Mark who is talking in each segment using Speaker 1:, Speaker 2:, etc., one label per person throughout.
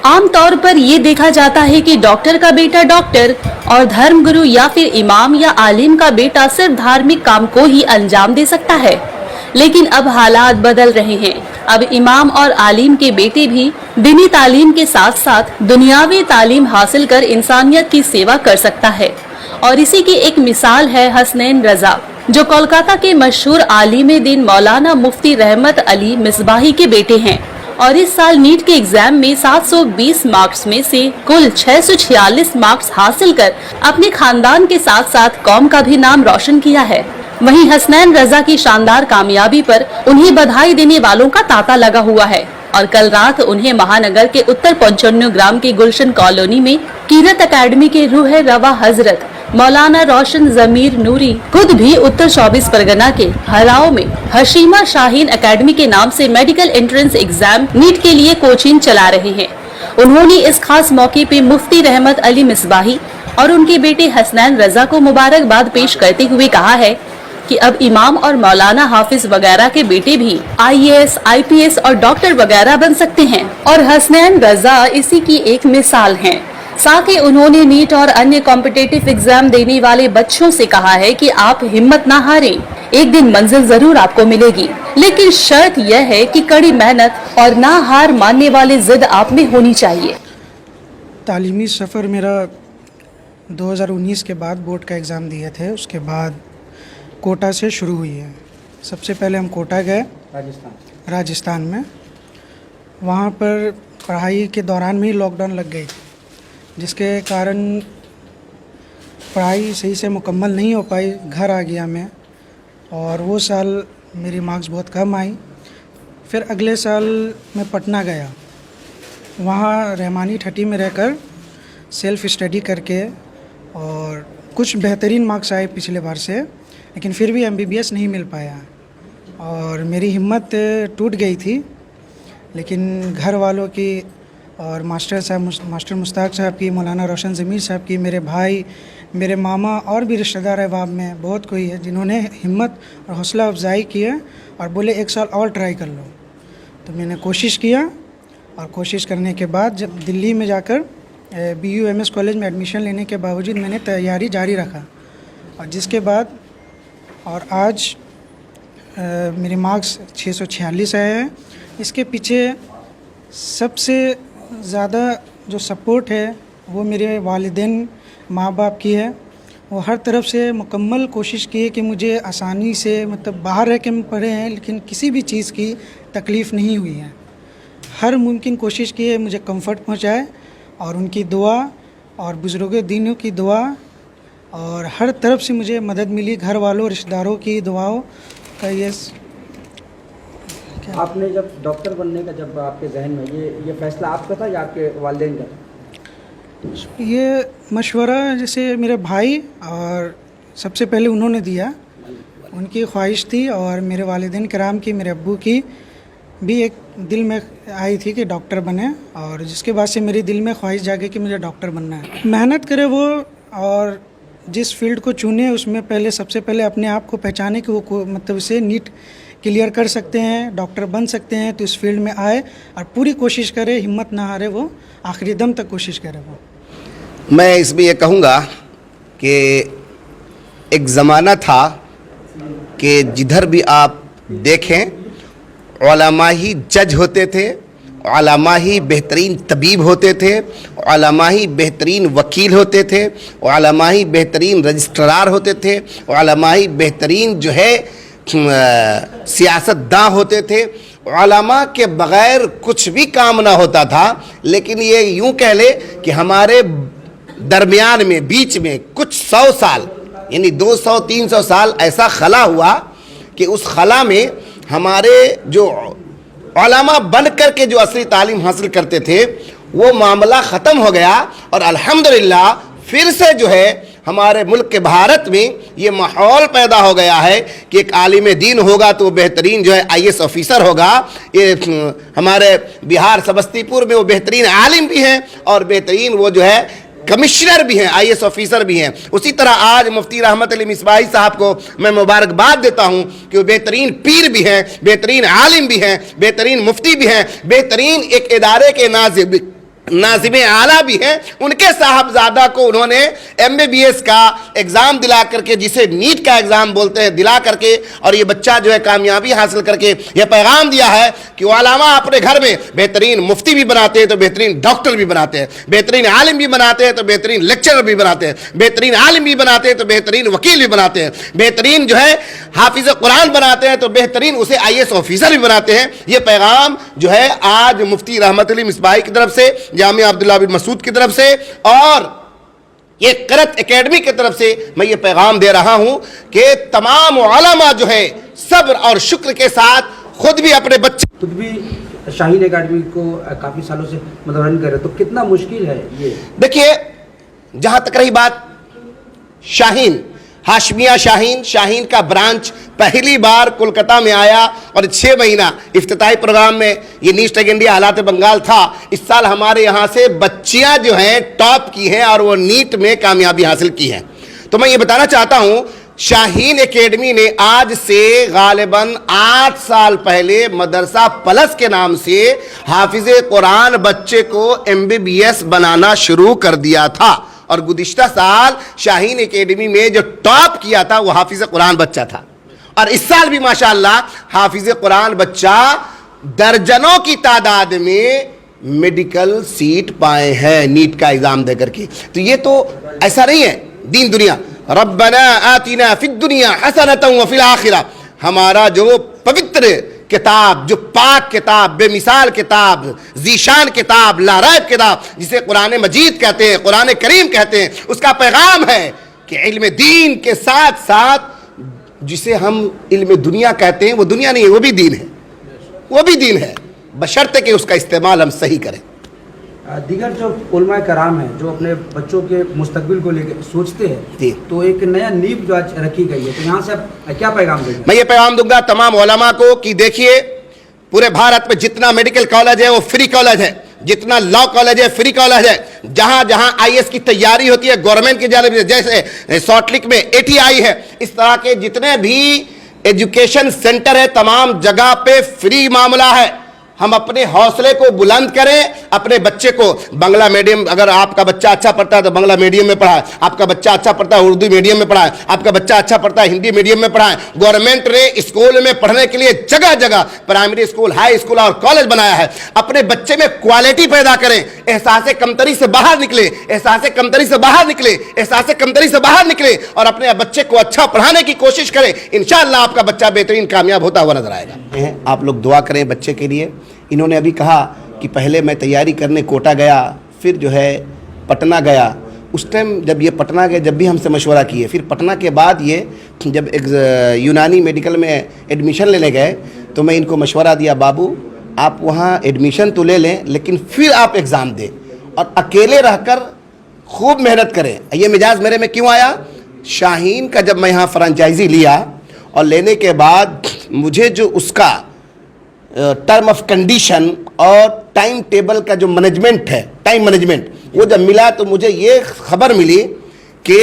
Speaker 1: आम तौर पर ये देखा जाता है कि डॉक्टर का बेटा डॉक्टर और धर्मगुरु या फिर इमाम या आलिम का बेटा सिर्फ धार्मिक काम को ही अंजाम दे सकता है, लेकिन अब हालात बदल रहे हैं। अब इमाम और आलिम के बेटे भी दीनी तालीम के साथ साथ दुनियावी तालीम हासिल कर इंसानियत की सेवा कर सकता है। और इसी की एक मिसाल है हसनैन रजा, जो कोलकाता के मशहूर आलिम दीन मौलाना मुफ्ती रहमत अली मिसबाही के बेटे हैं और इस साल नीट के एग्जाम में 720 मार्क्स में से कुल 646 मार्क्स हासिल कर अपने खानदान के साथ साथ कौम का भी नाम रोशन किया है। वहीं हसनैन रजा की शानदार कामयाबी पर उन्हें बधाई देने वालों का तांता लगा हुआ है और कल रात उन्हें महानगर के उत्तर 95 ग्राम के गुलशन कॉलोनी में कीरत अकेडमी के रूह रवा हजरत मौलाना रोशन जमीर नूरी खुद भी उत्तर 24 परगना के हराओ में हशीमा शाहीन एकेडमी के नाम से मेडिकल एंट्रेंस एग्जाम नीट के लिए कोचिंग चला रहे हैं। उन्होंने इस खास मौके पे मुफ्ती रहमत अली मिसबाही और उनके बेटे हसनैन रजा को मुबारकबाद पेश करते हुए कहा है कि अब इमाम और मौलाना हाफिज वगैरह के बेटे भी IAS, IPS और डॉक्टर वगैरह बन सकते हैं और हसनैन रजा इसी की एक मिसाल हैं। साथ ही उन्होंने नीट और अन्य कॉम्पिटिटिव एग्जाम देने वाले बच्चों से कहा है कि आप हिम्मत ना हारें, एक दिन मंजिल जरूर आपको मिलेगी, लेकिन शर्त यह है कि कड़ी मेहनत और ना हार मानने वाली जिद आप में होनी चाहिए।
Speaker 2: तालीमी सफ़र मेरा 2019 के बाद बोर्ड का एग्ज़ाम दिए थे, उसके बाद कोटा से शुरू हुई है। सबसे पहले हम कोटा गए राजस्थान में। वहाँ पर पढ़ाई के दौरान में ही लॉकडाउन लग गई, जिसके कारण पढ़ाई सही से मुकम्मल नहीं हो पाई। घर आ गया मैं और वो साल मेरी मार्क्स बहुत कम आई। फिर अगले साल मैं पटना गया, वहाँ रहमानी ठटी में रहकर सेल्फ़ स्टडी करके और कुछ बेहतरीन मार्क्स आए पिछले बार से, लेकिन फिर भी MBBS नहीं मिल पाया और मेरी हिम्मत टूट गई थी। लेकिन घर वालों की और मास्टर मुश्ताक साहब की, मौलाना रोशन ज़मीर साहब की, मेरे भाई, मेरे मामा और भी रिश्तेदार अहबाब में बहुत कोई है जिन्होंने हिम्मत और हौसला अफजाई की है और बोले एक साल और ट्राई कर लो। तो मैंने कोशिश किया और कोशिश करने के बाद जब दिल्ली में जाकर BUMS कॉलेज में एडमिशन लेने के बावजूद मैंने तैयारी जारी रखा और जिसके बाद और आज मेरे मार्क्स 646 आए हैं। इसके पीछे सबसे ज़्यादा जो सपोर्ट है वो मेरे वालिदैन माँ बाप की है। वो हर तरफ से मुकम्मल कोशिश की है कि मुझे आसानी से, मतलब बाहर रह के पढ़े हैं लेकिन किसी भी चीज़ की तकलीफ़ नहीं हुई है। हर मुमकिन कोशिश की है मुझे कंफर्ट पहुँचाए और उनकी दुआ और बुज़ुर्ग दीनों की दुआ और हर तरफ से मुझे मदद मिली, घर वालों रिश्तेदारों की दुआओं का। ये
Speaker 3: आपने जब डॉक्टर बनने का जब आपके जहन में ये फैसला आपका था या आपके वालिदैन का था?
Speaker 2: ये मशवरा जैसे मेरे भाई और सबसे पहले उन्होंने दिया, उनकी ख्वाहिश थी और मेरे वालिदैन किराम की, मेरे अब्बू की भी एक दिल में आई थी कि डॉक्टर बने और जिसके बाद से मेरे दिल में ख्वाहिश जागे कि मुझे डॉक्टर बनना है। मेहनत करे वो और जिस फील्ड को चुने उसमें पहले सबसे पहले अपने आप को पहचाने कि वो मतलब उसे नीट क्लियर कर सकते हैं, डॉक्टर बन सकते हैं, तो इस फील्ड में आए और पूरी कोशिश करे, हिम्मत ना हारे, वो आखिरी दम तक कोशिश करे। वो
Speaker 4: मैं इसमें ये कहूँगा कि एक ज़माना था कि जिधर भी आप देखें उलमा ही जज होते थे, उलमा ही बेहतरीन तबीब होते थे, उलमा ही बेहतरीन वकील होते थे, उलमा ही बेहतरीन रजिस्ट्रार होते थे, उलमा ही बेहतरीन जो है सियासतदां होते थे। उलमा के बग़ैर कुछ भी काम ना होता था। लेकिन ये यूँ कह ले कि हमारे दरमियान में, बीच में कुछ 100 साल यानी 200-300 साल ऐसा खला हुआ कि उस खला में हमारे जो उलमा बन कर के जो असली तालीम हासिल करते थे वो मामला ख़त्म हो गया और अल्हम्दुलिल्लाह फिर से जो है हमारे मुल्क के भारत में ये माहौल पैदा हो गया है कि एक आलिम दीन होगा तो वो बेहतरीन जो है IAS ऑफिसर होगा। ये हमारे बिहार समस्तीपुर में वो बेहतरीन आलिम भी हैं और बेहतरीन वो जो है कमिश्नर भी हैं, IAS ऑफिसर भी हैं। उसी तरह आज मुफ्ती रहमत अली मिसबाही साहब को मैं मुबारकबाद देता हूं कि वो बेहतरीन पीर भी हैं, बेहतरीन आलिम भी हैं, बेहतरीन मुफ्ती भी हैं, बेहतरीन एक इदारे के नाज़िम आला भी हैं, उनके साहबजादा को उन्होंने MBBS का एग्ज़ाम दिला करके, जिसे नीट का एग्ज़ाम बोलते हैं, दिला करके, और ये बच्चा जो है कामयाबी हासिल करके ये पैगाम दिया है कि उलमा अपने घर में बेहतरीन मुफ्ती भी बनाते हैं तो बेहतरीन डॉक्टर भी बनाते हैं, बेहतरीन आलिम भी बनाते हैं तो बेहतरीन लेक्चरर भी बनाते हैं, बेहतरीन आलिम भी बनाते हैं तो बेहतरीन वकील भी बनाते हैं, बेहतरीन जो है हाफिज़ कुरान बनाते हैं तो बेहतरीन उसे IAS ऑफिसर भी बनाते हैं। ये पैगाम जो है आज मुफ्ती रहमत अली मिसबाही की तरफ से, जामिया अब्दुल्ला बिन मसूद की तरफ से और ये क़रत एकेडमी की तरफ से मैं ये पैगाम दे रहा हूं कि तमाम उलमा जो है सब्र और शुक्र के साथ खुद भी अपने बच्चे,
Speaker 3: खुद भी शाहीन एकेडमी को काफ़ी सालों से मतलब रन कर रहे, तो कितना मुश्किल है ये?
Speaker 4: देखिए, जहां तक रही बात शाहीन, हाशमिया शाहीन का ब्रांच पहली बार कोलकाता में आया और 6 महीना इफ्तिताही प्रोग्राम में ये नीस्ट एग इंडिया हालात बंगाल था। इस साल हमारे यहाँ से बच्चियाँ जो हैं टॉप की हैं और वो नीट में कामयाबी हासिल की हैं। तो मैं ये बताना चाहता हूँ, शाहीन एकेडमी ने आज से गालिबन 8 साल पहले मदरसा प्लस के नाम से हाफिज़ कुरान बच्चे को MBBS बनाना शुरू कर दिया था और गुज़िश्ता साल शाहीन एकेडमी में जो टॉप किया था वो हाफिज़ कुरान बच्चा था। और इस साल भी माशाअल्लाह हाफिज़ कुरान बच्चा दर्जनों की तादाद में मेडिकल सीट पाए हैं नीट का एग्ज़ाम देकर के। तो ये तो ऐसा नहीं है दीन दुनिया, रब्बना आतिना फिद दुनिया हसनतन व फिल आखिरा, हमारा जो पवित्र किताब, जो पाक किताब, बेमिसाल किताब, जीशान किताब, लारैब किताब, जिसे कुरान मजीद कहते हैं, कुरान करीम कहते हैं, उसका पैगाम है कि इल्म दीन के साथ साथ जिसे हम इल्म दुनिया कहते हैं वो दुनिया नहीं है, वो भी दीन है, वो भी दीन है, बशर्ते कि उसका इस्तेमाल हम सही करें।
Speaker 3: दीगर जो उलमा कराम हैं जो अपने बच्चों के मुस्तकबिल को लेकर सोचते हैं, तो एक नया नींव जो आज रखी गई है, तो यहाँ से आप क्या पैगाम देंगे? मैं
Speaker 4: ये पैगाम दूंगा तमाम उलमा को कि देखिए, पूरे भारत में जितना मेडिकल कॉलेज है वो फ्री कॉलेज है, जितना लॉ कॉलेज है फ्री कॉलेज है, जहाँ जहाँ IAS की तैयारी होती है गवर्नमेंट की जानिब से, जैसे सॉल्टलेक में ATI है, इस तरह के जितने भी एजुकेशन सेंटर है तमाम जगह पे फ्री मामला है। हम अपने हौसले को बुलंद करें, अपने बच्चे को बांग्ला मीडियम, अगर आपका बच्चा अच्छा पढ़ता है तो बांग्ला मीडियम में पढ़ाए, आपका बच्चा अच्छा पढ़ता है उर्दू मीडियम में पढ़ाए, आपका बच्चा अच्छा पढ़ता है हिंदी मीडियम में पढ़ाए। गवर्नमेंट ने स्कूल में पढ़ने के लिए जगह जगह प्राइमरी स्कूल, हाई स्कूल और कॉलेज बनाया है। अपने बच्चे में क्वालिटी पैदा करें, एहसास कमतरी से बाहर निकले, एहसास कमतरी से बाहर निकले, एहसास कमतरी से बाहर निकले और अपने बच्चे को अच्छा पढ़ाने की कोशिश करें। इंशाअल्लाह आपका बच्चा बेहतरीन कामयाब होता हुआ नजर आएगा। आप लोग दुआ करें बच्चे के लिए। इन्होंने अभी कहा कि पहले मैं तैयारी करने कोटा गया, फिर जो है पटना गया। उस टाइम जब ये पटना गए, जब भी हमसे मशवरा किए, फिर पटना के बाद ये जब यूनानी मेडिकल में एडमिशन लेने गए तो मैं इनको मशवरा दिया, बाबू आप वहाँ एडमिशन तो ले लें लेकिन फिर आप एग्ज़ाम दें और अकेले रहकर खूब मेहनत करें। ये मिजाज मेरे में क्यों आया? शाहीन का जब मैं यहाँ फ्रेंचाइजी लिया और लेने के बाद मुझे जो उसका टर्म ऑफ कंडीशन और टाइम टेबल का जो मैनेजमेंट है, टाइम मैनेजमेंट, वो जब मिला तो मुझे ये खबर मिली कि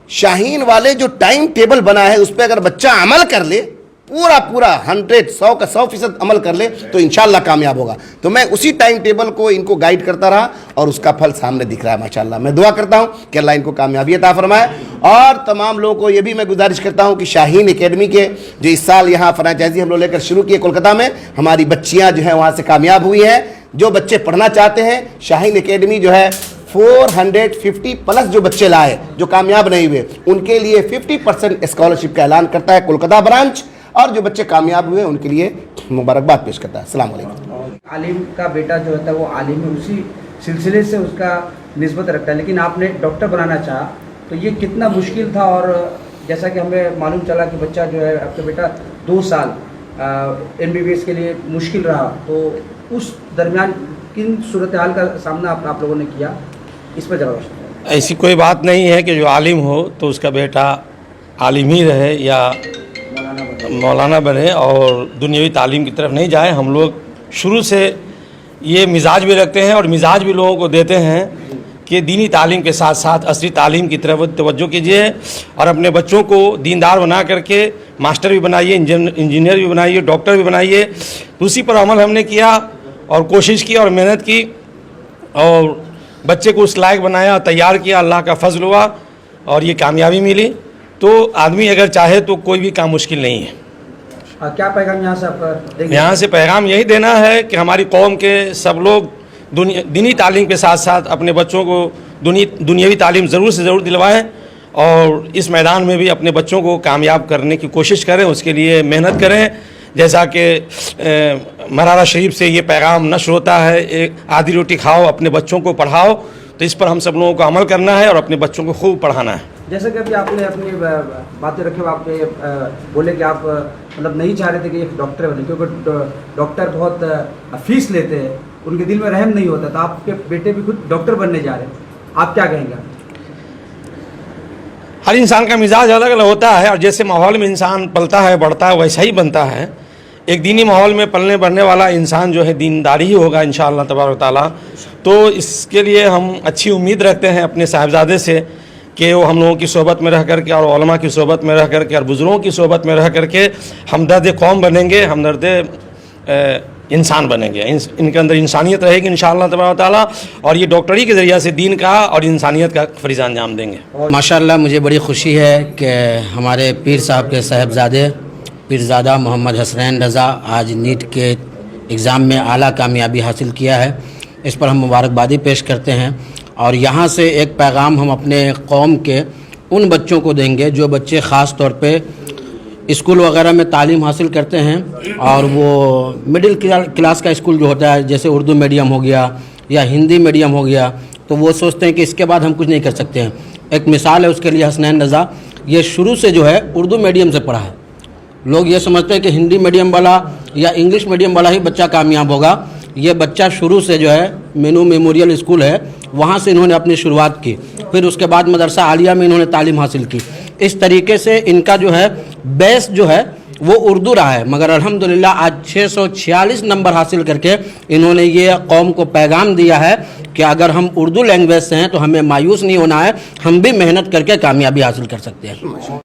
Speaker 4: शाहीन वाले जो टाइम टेबल बना है उस पर अगर बच्चा अमल कर ले, पूरा 100% अमल कर ले तो इंशाल्लाह कामयाब होगा। तो मैं उसी टाइम टेबल को इनको गाइड करता रहा और उसका फल सामने दिख रहा है माशाल्लाह। मैं दुआ करता हूँ कि अल्लाह इनको कामयाबी अता फरमाए और तमाम लोगों को ये भी मैं गुजारिश करता हूँ कि शाहीन एकेडमी के जो इस साल यहाँ फ्रेंचाइजी हम लोग लेकर शुरू किए कोलकाता में, हमारी बच्चियाँ जो हैं वहाँ से कामयाब हुई हैं। जो बच्चे पढ़ना चाहते हैं, शाहीन एकेडमी जो है 450 प्लस जो बच्चे लाए जो कामयाब नहीं हुए उनके लिए 50% स्कॉलरशिप का ऐलान करता है कोलकाता ब्रांच, और जो बच्चे कामयाब हुए उनके लिए मुबारकबाद पेश करता है। अस्सलाम वालेकुम।
Speaker 3: आलिम का बेटा जो होता है वो आलिम है, उसी सिलसिले से उसका निस्बत रखता है, लेकिन आपने डॉक्टर बनाना चाहा तो ये कितना मुश्किल था? और जैसा कि हमें मालूम चला कि बच्चा जो है आपका बेटा 2 साल MBBS के लिए मुश्किल रहा, तो उस दरमियान किन सूरत हाल का सामना आप लोगों ने किया, इस पर जवाब।
Speaker 5: ऐसी कोई बात नहीं है कि जो आलिम हो तो उसका बेटा आलिम ही रहे या मौलाना बने और दुनियावी तालीम की तरफ नहीं जाए। हम लोग शुरू से ये मिजाज भी रखते हैं और मिजाज भी लोगों को देते हैं कि दीनी तालीम के साथ साथ असली तालीम की तरफ तवज्जो कीजिए और अपने बच्चों को दीनदार बना करके मास्टर भी बनाइए, इंजीनियर भी बनाइए, डॉक्टर भी बनाइए। उसी पर अमल हमने किया और कोशिश की और मेहनत की اور بچے کو اس لائق بنایا, تیار کیا, اللہ کا فضل ہوا اور یہ کامیابی ملی. تو آدمی اگر چاہے تو کوئی بھی کام مشکل نہیں ہے.
Speaker 3: کیا پیغام یہاں سے آپ دیں گے؟
Speaker 5: یہاں سے پیغام یہی دینا ہے کہ ہماری قوم کے سب لوگ دینی تعلیم کے ساتھ ساتھ اپنے بچوں کو دنیاوی تعلیم ضرور سے ضرور دلوائیں, اور اس میدان میں بھی اپنے بچوں کو کامیاب کرنے کی کوشش کریں, اس کے لیے محنت کریں. جیسا کہ مرارہ شریف سے یہ پیغام نشر ہوتا ہے, ایک آدھی روٹی کھاؤ, اپنے بچوں کو پڑھاؤ, تو اس پر ہم سب لوگوں کو عمل کرنا ہے اور اپنے بچوں کو خوب پڑھانا ہے.
Speaker 3: جیسا کہ ابھی آپ نے اپنی باتیں رکھے, آپ نے بولے کہ آپ مطلب نہیں چاہ رہے تھے کہ ایک ڈاکٹر بنے, کیونکہ ڈاکٹر بہت فیس لیتے ہیں, ان کے دل میں رحم نہیں ہوتا. تو آپ کے بیٹے بھی خود ڈاکٹر بننے جا رہے ہیں, آپ کیا کہیں گے؟
Speaker 5: ہر انسان کا مزاج الگ الگ ہوتا ہے, اور جیسے ماحول میں انسان پلتا ہے بڑھتا ہے ویسا ہی بنتا ہے. ایک دینی ماحول میں پلنے بڑھنے والا انسان جو ہے دینداری ہی ہوگا انشاءاللہ تبارک و تعالیٰ. تو اس کے لیے ہم اچھی امید رکھتے ہیں اپنے صاحبزادے سے کہ وہ ہم لوگوں کی صحبت میں رہ کر کے اور علماء کی صحبت میں رہ کر کے اور بزرگوں کی صحبت میں رہ کر کے ہمدرد قوم بنیں گے, ہمدرد انسان بنیں گے. ان کے اندر انسانیت رہے گی انشاءاللہ تبارک و تعالیٰ, اور یہ ڈاکٹری کے ذریعہ سے دین کا اور انسانیت کا فریضہ انجام دیں گے.
Speaker 6: ماشاءاللہ مجھے بڑی خوشی ہے کہ ہمارے پیر صاحب کے صاحبزادے پیرزادہ محمد حسنین رضا آج نیٹ کے ایگزام میں اعلیٰ کامیابی حاصل کیا ہے. اس پر ہم مبارکبادی پیش کرتے ہیں, اور یہاں سے ایک پیغام ہم اپنے قوم کے ان بچوں کو دیں گے جو بچے خاص طور پہ اسکول وغیرہ میں تعلیم حاصل کرتے ہیں, اور وہ مڈل کلاس کا اسکول جو ہوتا ہے, جیسے اردو میڈیم ہو گیا یا ہندی میڈیم ہو گیا, تو وہ سوچتے ہیں کہ اس کے بعد ہم کچھ نہیں کر سکتے ہیں. ایک مثال ہے اس کے لیے حسنین رضا, یہ شروع سے جو ہے اردو میڈیم سے پڑھا ہے. لوگ یہ سمجھتے ہیں کہ ہندی میڈیم والا یا انگلش میڈیم والا ہی بچہ کامیاب ہوگا. یہ بچہ شروع سے جو ہے مینو میموریل اسکول ہے, وہاں سے انہوں نے اپنی شروعات کی, پھر اس کے بعد مدرسہ عالیہ میں انہوں نے تعلیم حاصل کی. اس طریقے سے ان کا جو ہے بیس جو ہے وہ اردو رہا ہے, مگر الحمدللہ آج 646 نمبر حاصل کر کے انہوں نے یہ قوم کو پیغام دیا ہے کہ اگر ہم اردو لینگویج سے ہیں تو ہمیں مایوس نہیں ہونا ہے, ہم بھی محنت کر کے کامیابی حاصل کر سکتے ہیں.